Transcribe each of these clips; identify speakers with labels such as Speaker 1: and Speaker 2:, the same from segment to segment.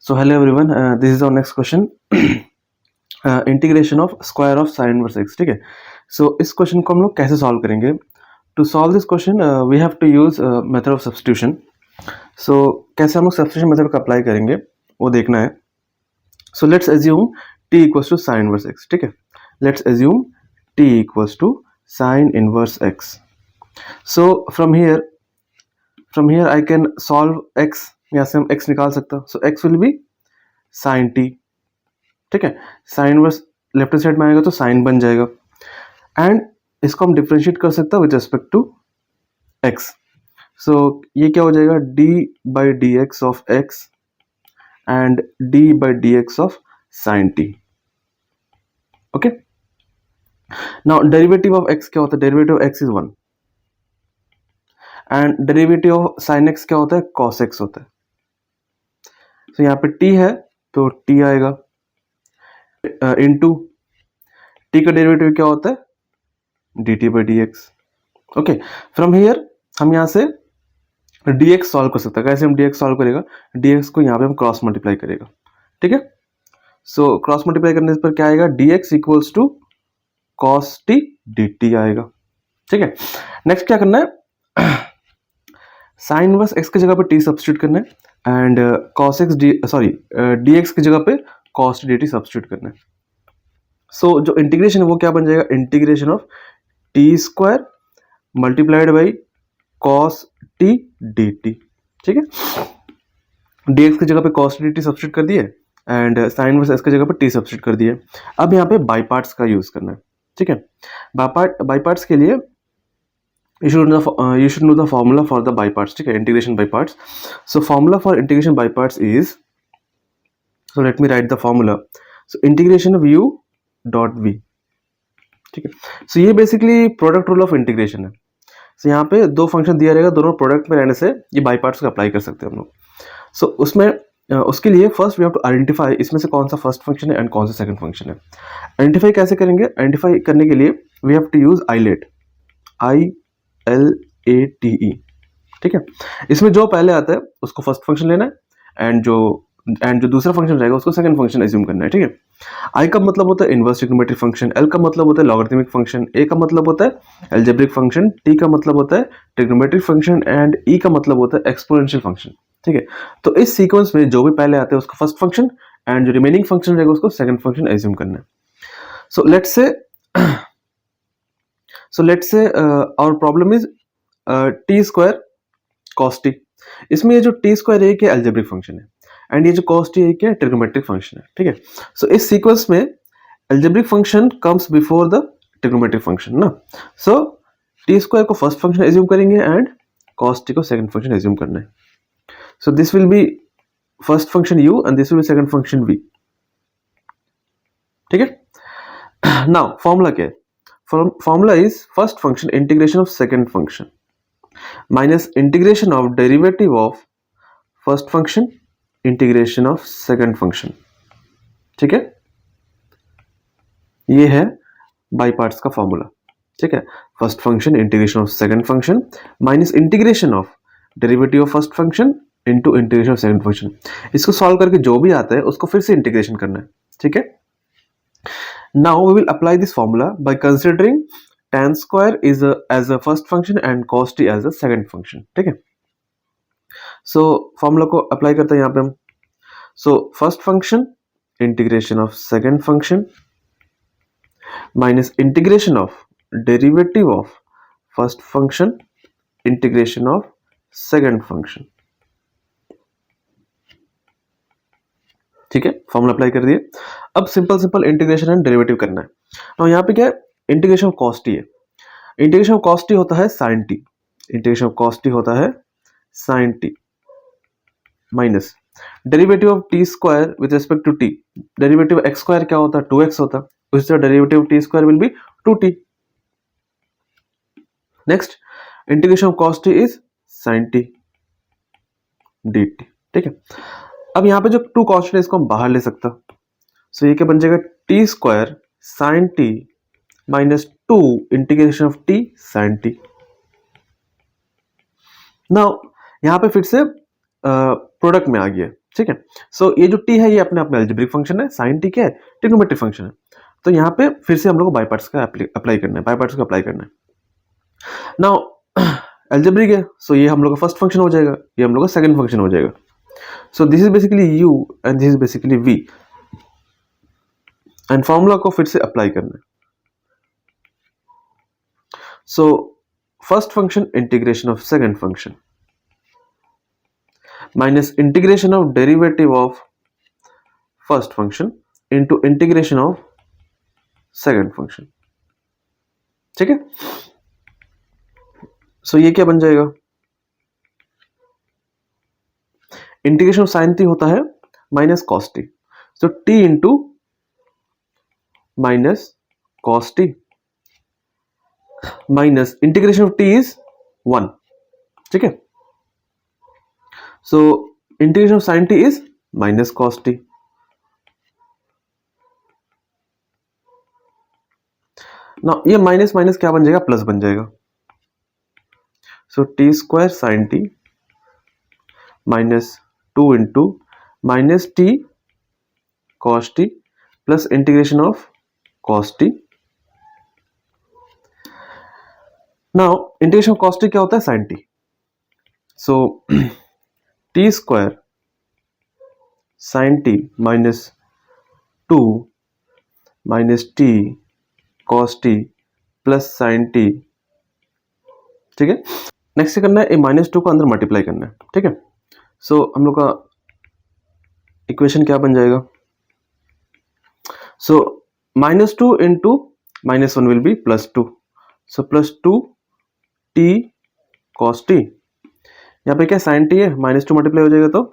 Speaker 1: So hello everyone, this is our next question. Integration of square of sine inverse x. ठीक है, सो इस question को हम लोग कैसे सॉल्व करेंगे? To solve this question we have to use method of substitution. So कैसे हम लोग सब्स्टिट्यूशन मेथड को अप्लाई करेंगे वो देखना है. So let's assume t equals to sine inverse x. ठीक है, let's assume t equals to sine inverse x. So from here I can solve x. यहाँ से हम x निकाल सकते हैं. So x will be sine t. ठीक है, साइन इनवर्स लेफ्ट साइड में आएगा तो साइन बन जाएगा. एंड इसको हम डिफरेंशिएट कर सकते हैं विद रिस्पेक्ट टू x. सो ये क्या हो जाएगा? d by D x of x and d by D x of sine t. Okay, now derivative of x क्या होता है? Derivative of x is 1 and derivative of sine x क्या होता है? cos x होता है. तो यहाँ पे t है तो t आएगा इनटू t का डेरिवेटिव क्या होता है? dt by D x. Okay, from here हम यहाँ से dx सॉल्व कर सकते हैं. कैसे हम dx सॉल्व करेगा? dx को यहाँ पे हम क्रॉस मल्टीप्लाई करेगा. ठीक है, सो क्रॉस मल्टीप्लाई करने पर क्या आएगा? dx equals to cos t dt आएगा. ठीक है, नेक्स्ट क्या करना है? साइन इनवर्स x की जगह पे t सब्स्टिट्यूट करना है एंड cos x dx की जगह पे cos t dt सब्स्टिट्यूट करना है. सो जो इंटीग्रेशन है वो क्या बन जाएगा? Integration of t square multiplied by cos t dt. ठीक है, dx की जगह पे cos t dt सब्स्टिट्यूट कर दिए एंड साइन इनवर्स x की जगह पे t सब्स्टिट्यूट कर दिए. अब यहाँ पे बाई पार्ट्स का यूज करना है. ठीक है, बाई पार्ट्स के लिए you should know the formula for the by parts. ठीक है, integration by parts. So formula for integration by parts is, so let me write the formula. So integration of u dot v. ठीक है, so ये basically product rule of integration है. so यहाँ पे दो function दिया रहेगा, दोनों प्रोडक्ट में रहने से ये बाई पार्ट्स को अप्लाई कर सकते हैं हम लोग. सो उसमें उसके लिए first we have to identify इसमें से कौन सा फर्स्ट फंक्शन है एंड कौन सा सेकंड फंक्शन है. आइडेंटिफाई कैसे करेंगे? आइडेंटिफाई करने के लिए we have to use ILATE, ILATE. ठीक है, इसमें जो पहले आता है उसको फर्स्ट फंक्शन लेना है एंड जो दूसरा फंक्शन रहेगा उसको सेकंड फंक्शन एज्यूम करना है. ठीक है, आई का मतलब होता है इनवर्स ट्रिग्नोमेट्रिक फंक्शन, एल का मतलब होता है लॉगरिथमिक फंक्शन, ए का मतलब होता है अलजेब्रिक फंक्शन, टी का मतलब होता है ट्रिग्नोमेट्रिक फंक्शन एंड ई का मतलब होता है एक्सपोनेंशियल फंक्शन. ठीक है, तो इस सीक्वेंस में जो भी पहले आते हैं उसको फर्स्ट फंक्शन एंड जो रिमेनिंग फंक्शन रहेगा उसको सेकंड फंक्शन एज्यूम करना है. So let's say our problem is t square cos t. इसमें ये जो टी स्क्वायर है क्या अलजेब्रिक फंक्शन है एंड ये जो कॉस टी है क्या ट्रिग्नोमेट्रिक फंक्शन है. ठीक है, सो इस सीक्वेंस में algebraic function comes before the trigonometric function ना. सो टी स्क्वायर को फर्स्ट फंक्शन एज्यूम करेंगे एंड कॉस टी को सेकंड फंक्शन एज्यूम करना है. So this will be first function u and this will be second function v. ठीक है, now formula क्या है? Formula is first function integration of second function minus integration of derivative of first function integration of second function. ठीक है, ये है by parts का formula. ठीक है, first function integration of second function minus integration of derivative of first function into integration of second function. इसको solve करके जो भी आता है उसको फिर से इंटीग्रेशन करना है. ठीक है, now we will apply this formula by considering tan square is as a first function and cos t as a second function. ठीक है, so formula को apply करते हैं यहाँ पे हम. so first function integration of second function minus integration of derivative of first function integration of second function. ठीक है, फॉर्मूला अप्लाई कर दिए. अब सिंपल इंटीग्रेशन एंड डेरिवेटिव करना है. तो यहाँ पे क्या है? इंटीग्रेशन ऑफ कॉस टी है. इंटीग्रेशन ऑफ कॉस टी होता है sine t. Integration of cos t होता है sine t minus derivative of t square with respect to t. Derivative x square क्या होता है? 2x होता है. उसी तरह derivative t square will be 2t. Next integration of cos t is sine t dt. ठीक है, अब यहाँ पे जो टू कॉन्स्टेंट है इसको हम बाहर ले सकते हैं. सो ये क्या बन जाएगा? T square sine t minus 2 integration of t sine t. Now यहाँ पे फिर से प्रोडक्ट में आ गया. ठीक है। सो ये जो टी है ये अपने आप में अलजेब्रिक फंक्शन है, साइन टी क्या है, ट्रिग्नोमेट्रिक फंक्शन है। तो यहाँ पे फिर से हम लोग को बाय पार्ट्स का अप्लाई करना है, बाय पार्ट्स का अप्लाई करना है। नाउ अलजेब्रिक है, सो ये हम लोग का फर्स्ट फंक्शन हो जाएगा, ये हम लोग का सेकंड फंक्शन हो जाएगा। सो this is basically u and this is basically v, and formula को फिर से अप्लाई करना है। So first function integration of second function minus integration of derivative of first function into integration of second function, ठीक है। So ये क्या बन जाएगा, इंटीग्रेशन ऑफ साइन टी होता है minus cos T, so T into minus cos T minus integration of T is 1, ठीक है। So integration of sign T is minus cos T. ना ये माइनस माइनस क्या बन जाएगा, प्लस बन जाएगा। So t square sine t minus 2 into minus t cos t plus integration of cos t. Now integration of cos t क्या होता है, sine t. So t square sine t minus 2 minus t cos t plus sine t, ठीक है। Next करना है ए minus 2 को अंदर multiply करना है, ठीक है। सो हम लोग का इक्वेशन क्या बन जाएगा, so minus 2 into minus 1 will be plus 2, so plus 2 T cos T, यहाँ पे क्या साइन टी है, माइनस 2 मल्टीप्लाई हो जाएगा तो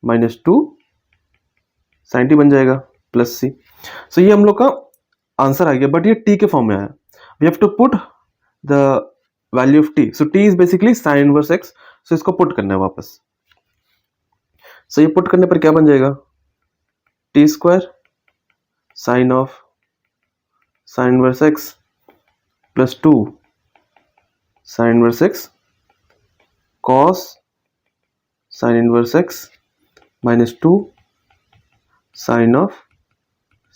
Speaker 1: माइनस 2 साइन टी बन जाएगा प्लस सी। सो ये हम लोग का आंसर आ गया, बट ये टी के फॉर्म में आया। We have to put the value of t, so t is basically sine inverse x, so इसको पुट करना है वापस। सो ये पुट करने पर क्या बन जाएगा, t square sine of sine inverse x plus 2 sine inverse x cos sine inverse x minus 2 sine of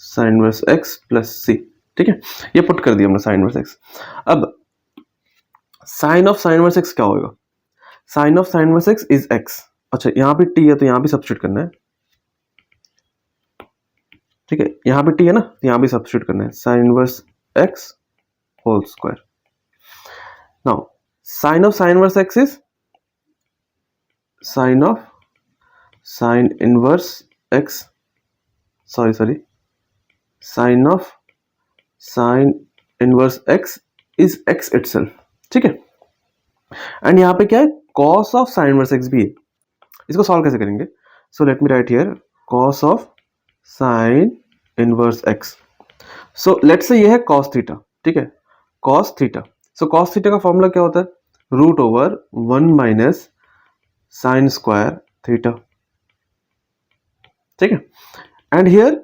Speaker 1: sine inverse x plus c, ठीक है। ये पुट कर दिया हमने साइन इनवर्स एक्स। अब sine of sine inverse x क्या होगा, sine of sine inverse x is x. अच्छा यहाँ पे टी है तो यहाँ भी सब्स्टिट्यूट करना है, ठीक है। यहाँ पे टी है ना, तो यहाँ भी सब्स्टिट्यूट करना है, sine inverse x whole square. Now sine of sine inverse x is sine of sine inverse x, sorry sine of sine inverse x is x itself, ठीक है। एंड यहाँ पे क्या है, cos of sine inverse x भी है। इसको solve कैसे करेंगे, so let me write here cos of sine inverse x. So let's say ये है कॉस थीटा, ठीक है, cos theta. So cos theta का फॉर्मूला क्या होता है, root over 1 minus sine square theta, ठीक है। And here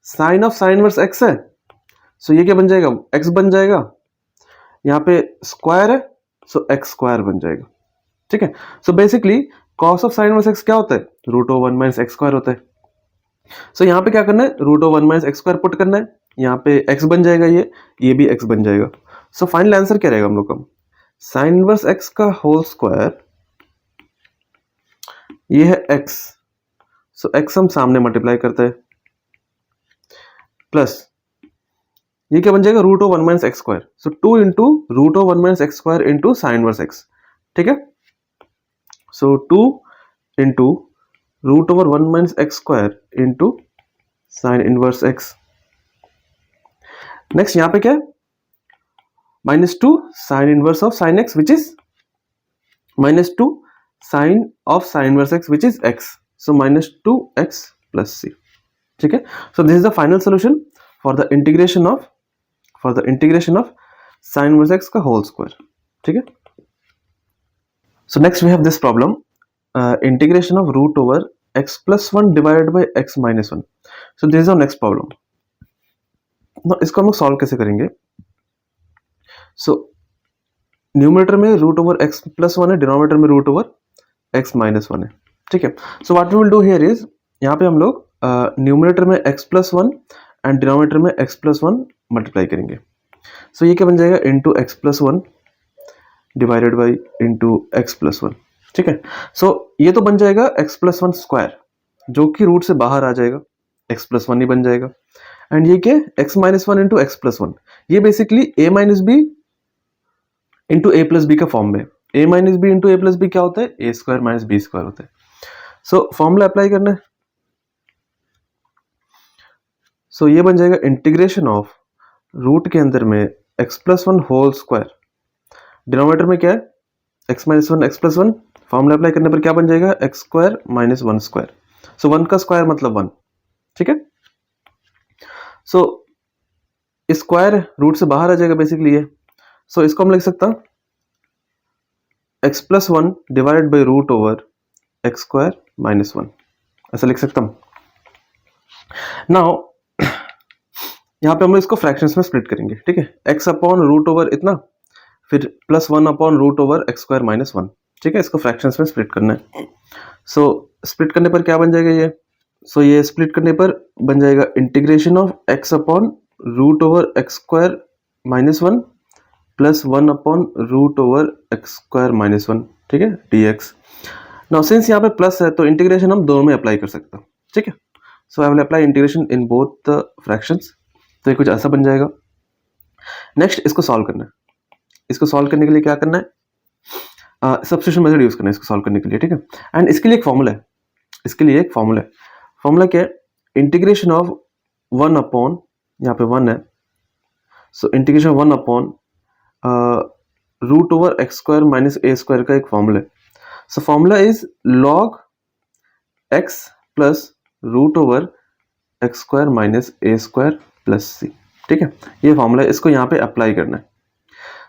Speaker 1: sine of sine inverse x है, सो ये क्या बन जाएगा, एक्स बन जाएगा, यहाँ पे स्क्वायर है, सो एक्स स्क्वायर बन जाएगा, ठीक है। So basically cos of sine inverse x क्या होता है, root over 1 minus x square होता है। सो यहाँ पे क्या करना है, root over 1 minus x square put करना है, यहाँ पे एक्स बन जाएगा, ये भी एक्स बन जाएगा। सो फाइनल आंसर क्या रहेगा हम लोग का, साइन इनवर्स एक्स का होल स्क्वायर, ये है एक्स, सो एक्स हम सामने मल्टीप्लाई करते हैं, प्लस ये क्या बन जाएगा, root over 1 minus x square, so 2 into root over 1 minus x square into sine inverse x, ठीक है। So 2 into root over 1 minus x square into sine inverse x. Next यहाँ पे क्या है, minus 2 sine inverse of sine x which is minus 2 sine of sine inverse x which is x, so minus 2x plus c, ठीक है। सो this is the final solution for the integration of sine inverse x का whole square, ठीक है। So next we have this problem, integration of root over x plus 1 divided by x minus 1। So this is our next problem. इसको हम लोग solve कैसे करेंगे, so numerator में root over x plus 1 है, denominator में रूट ओवर x माइनस 1 है, ठीक है। So what we will do here is, यहाँ पे हम लोग न्यूमरेटर में x+1 एंड डिनोमिनेटर में x+1 मल्टीप्लाई करेंगे। सो ये क्या बन जाएगा, into x+1 divided by into x+1। ठीक है। सो ये तो बन जाएगा x+1 स्क्वायर, जो कि रूट से बाहर आ जाएगा, x+1 ही बन जाएगा। एंड ये क्या, x-1 इंटू x+1, ये basically a minus b into a plus b का फॉर्म में। a minus b into a plus b क्या होता है, a square minus b square होता है। सो फॉर्मूला अप्लाई करना है। सो ये बन जाएगा इंटीग्रेशन ऑफ रूट के अंदर में x+1 होल स्क्वायर, डिनोमिनेटर में क्या है x-1 x+1, फॉर्मूला अप्लाई करने पर क्या बन जाएगा, x स्क्वायर माइनस 1 स्क्वायर। सो 1 का स्क्वायर मतलब 1। ठीक है। सो स्क्वायर रूट से बाहर आ जाएगा बेसिकली ये। सो इसको हम लिख सकता हूं x+1 divided by root over x square minus 1, ऐसा लिख सकता हूं। नाउ यहाँ पे हम लोग इसको फ्रैक्शंस में स्प्लिट करेंगे। ठीक है, x अपॉन रूट ओवर इतना, फिर +1 upon root over x square minus 1। ठीक है, इसको फ्रैक्शंस में स्प्लिट करना है। सो स्प्लिट करने पर क्या बन जाएगा ये, सो ये स्प्लिट करने पर बन जाएगा integration of x upon root over x square minus 1 plus 1 upon root over x square minus 1। ठीक है, dx। नाउ सिंस यहाँ पे प्लस है तो इंटीग्रेशन हम दोनों में अप्लाई कर सकते हैं। ठीक है, so I will apply integration in both the fractions. तो ये कुछ ऐसा बन जाएगा। नेक्स्ट इसको सॉल्व करना है। इसको सॉल्व करने के लिए क्या करना है, सब्स्टिट्यूशन मेथड यूज करना है इसको सॉल्व करने के लिए। ठीक है, एंड इसके लिए एक फॉर्मूला है, इसके लिए एक फॉर्मूला है। फॉर्मूला क्या है, इंटीग्रेशन ऑफ 1 अपॉन, यहाँ पे 1 है, so integration 1 upon root over x square minus a square का एक फॉर्मूला है। So formula is log x plus root over x square minus a square plus c. ठीक है, ये फॉर्मूला है, इसको यहाँ पे अप्लाई करना है।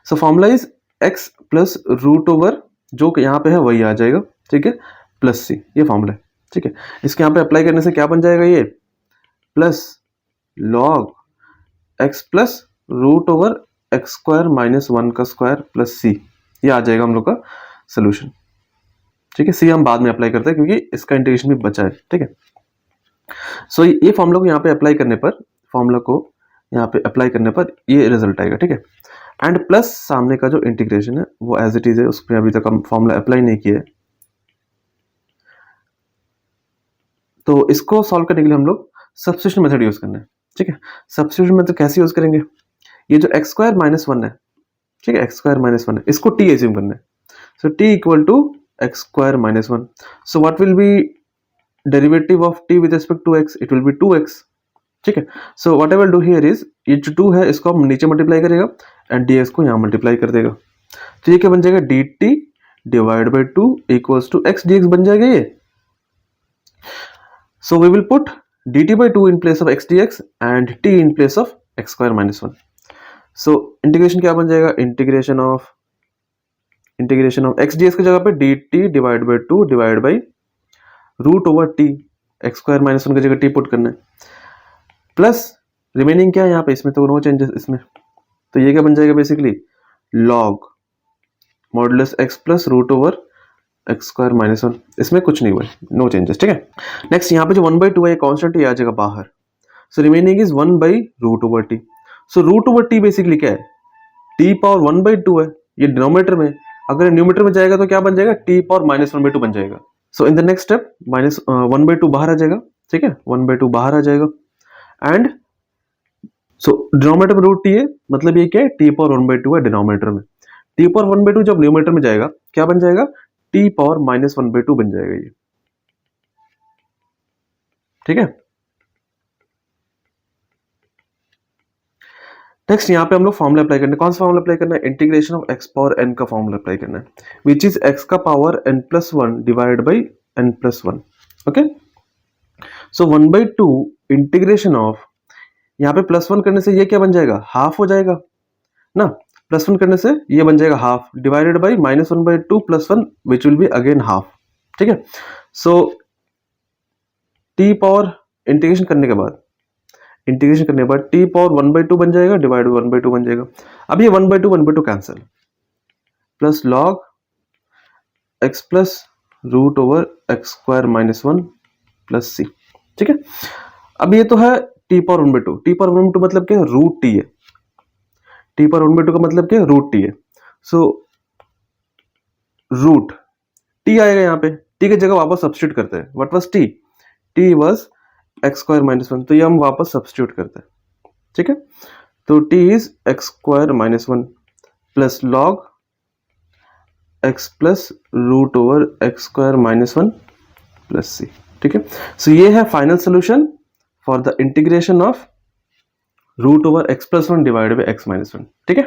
Speaker 1: So formula is x plus root over, जो कि यहाँ पे है वही आ जाएगा। ठीक है, प्लस सी, ये फॉर्मूला है। ठीक है, इसके यहाँ पे अप्लाई करने से क्या बन जाएगा, ये plus log x plus root over x square minus 1 का स्क्वायर प्लस सी, ये आ जाएगा हम लोग का सोल्यूशन। ठीक है, सी हम बाद में अप्लाई करते हैं क्योंकि इसका इंटीग्रेशन भी बचा है। ठीक है, सो ये फॉर्मूला को यहाँ पे अप्लाई करने पर, फॉर्मूला को यहाँ पे अप्लाई करने पर ये रिजल्ट आएगा। ठीक है, एंड प्लस सामने का जो इंटीग्रेशन है वो एज इट इज है, उस पर अभी तक हम फॉर्मूला अप्लाई नहीं किया है। तो इसको सॉल्व करने के लिए हम लोग सब्स्टिट्यूशन मेथड यूज करना है। ठीक है, सब्स्टिट्यूशन मेथड कैसे यूज करेंगे, ये जो x स्क्वायर माइनस 1 है, ठीक है, x स्क्वायर माइनस 1 है, इसको t एज्यूम करना है। So t equal to x square minus 1। So what will be derivative of t with respect to x, it will be 2x। ठीक है, so what I will do here is, ये जो 2 है इसको हम नीचे मल्टीप्लाई करेगा एंड dx को यहाँ मल्टीप्लाई कर देगा। तो ये क्या बन जाएगा, dt divide by 2 equals to x dx बन जाएगा ये। So we will put dt by 2 in place of x dx and t in place of x square minus 1. So integration क्या बन जाएगा, इंटीग्रेशन ऑफ x dx की जगह पे dt divide by 2 divide by root over t, x square minus 1 की जगह t put करना है, प्लस रिमेनिंग क्या है यहाँ पे, इसमें तो नो चेंजेस इसमें। तो ये क्या बन जाएगा basically, log modulus x plus root over x square minus 1, इसमें कुछ नहीं हुआ, नो चेंजेस। ठीक है, नेक्स्ट यहाँ पे जो 1/2 है कॉन्स्टेंट ही आ जाएगा बाहर। So remaining is 1 by root over t. So root over t basically क्या है, टी पावर 1/2 है, ये डिनोमिनेटर में, अगर न्यूमरेटर में जाएगा तो क्या बन जाएगा, टी पावर माइनस 1/2 बन जाएगा। So in the next step minus 1/2 बाहर आ जाएगा। ठीक है, 1/2 बाहर आ जाएगा एंड सो डिनोमिनेटर में रूट टी है, मतलब ये क्या है, टी पावर 1/2 है डिनोमिनेटर में। टी पावर 1/2 जब न्यूमरेटर में जाएगा क्या बन जाएगा, टी पावर माइनस 1/2 बन जाएगा ये। ठीक है, नेक्स्ट यहाँ पे हम लोग फॉर्मूला अप्लाई करना है। कौन सा फॉर्मूला अप्लाई करना है, integration of x power n का फॉर्मूला अप्लाई करना है, विच इज x का power n+1 divide by n+1। Okay, so 1/2 integration of, यहाँ पे +1 करने से ये क्या बन जाएगा, हाफ हो जाएगा ना, +1 करने से ये बन जाएगा half, divided by -1/2 + 1 which will be again half. ठीक है, सो t पावर इंटीग्रेशन करने के बाद t पावर 1/2 बन जाएगा, डिवाइड 1/2 बन जाएगा। अब ये 1/2 cancel, plus log x plus root over x square minus one plus c. ठीक है, अब ये तो है t power one by two. T power one by two मतलब क्या है, रूट टी है। T power one by two का मतलब क्या है, रूट टी है। सो रूट टी आएगा यहाँ पे, टी की जगह वापस सब्स्टिट्यूट करते हैं। What was T? Tea was x square minus one, तो ये हम वापस सब्स्टिट्यूट करते हैं। ठीक है, तो t is x square minus one plus log x plus root over x square minus one plus c. ठीक है, सो ये है final solution for the integration of root over x plus one divided by x minus one. ठीक है।